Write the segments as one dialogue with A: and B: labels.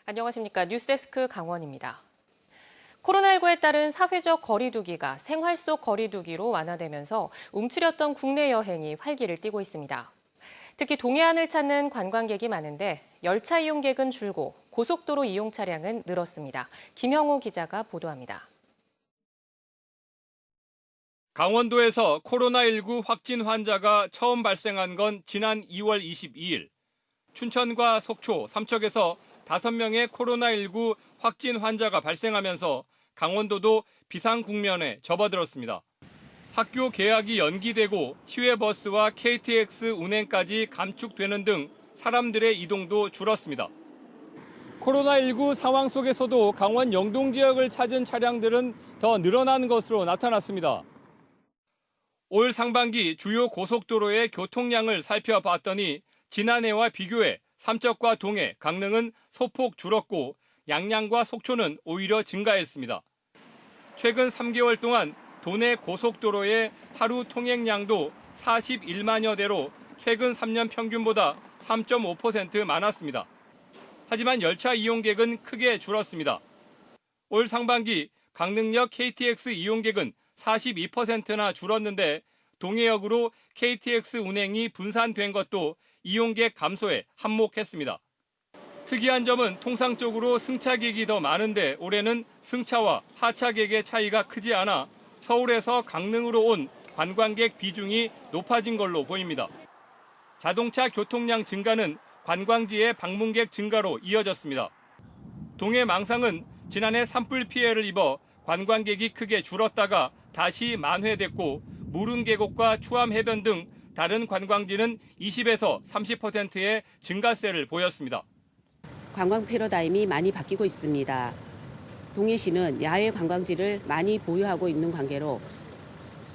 A: 안녕하십니까. 뉴스데스크 강원입니다. 코로나19에 따른 사회적 거리 두기가 생활 속 거리 두기로 완화되면서 움츠렸던 국내 여행이 활기를 띠고 있습니다. 특히 동해안을 찾는 관광객이 많은데 열차 이용객은 줄고 고속도로 이용 차량은 늘었습니다. 김형우 기자가 보도합니다.
B: 강원도에서 코로나19 확진 환자가 처음 발생한 건 지난 2월 22일. 춘천과 속초, 삼척에서 5명의 코로나19 확진 환자가 발생하면서 강원도도 비상 국면에 접어들었습니다. 학교 개학이 연기되고 시외버스와 KTX 운행까지 감축되는 등 사람들의 이동도 줄었습니다. 코로나19 상황 속에서도 강원 영동 지역을 찾은 차량들은 더 늘어난 것으로 나타났습니다. 올 상반기 주요 고속도로의 교통량을 살펴봤더니 지난해와 비교해 삼척과 동해, 강릉은 소폭 줄었고 양양과 속초는 오히려 증가했습니다. 최근 3개월 동안 도내 고속도로의 하루 통행량도 41만여 대로 최근 3년 평균보다 3.5% 많았습니다. 하지만 열차 이용객은 크게 줄었습니다. 올 상반기 강릉역 KTX 이용객은 42%나 줄었는데 동해역으로 KTX 운행이 분산된 것도 이용객 감소에 한몫했습니다. 특이한 점은 통상적으로 승차객이 더 많은데 올해는 승차와 하차객의 차이가 크지 않아 서울에서 강릉으로 온 관광객 비중이 높아진 걸로 보입니다. 자동차 교통량 증가는 관광지의 방문객 증가로 이어졌습니다. 동해 망상은 지난해 산불 피해를 입어 관광객이 크게 줄었다가 다시 만회됐고 무릉계곡과 추암해변 등 다른 관광지는 20에서 30%의 증가세를 보였습니다.
C: 관광 패러다임이 많이 바뀌고 있습니다. 동해시는 야외 관광지를 많이 보유하고 있는 관계로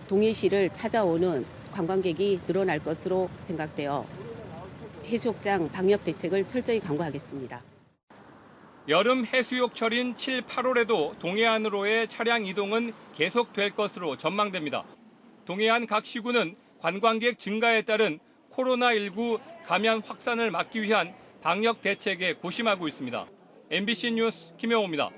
C: 동해시를 찾아오는 관광객이 늘어날 것으로 생각되어 해수욕장 방역 대책을 철저히 강구하겠습니다.
B: 여름 해수욕철인 7, 8월에도 동해안으로의 차량 이동은 계속될 것으로 전망됩니다. 동해안 각 시군은 관광객 증가에 따른 코로나19 감염 확산을 막기 위한 방역 대책에 고심하고 있습니다. MBC 뉴스 김영호입니다.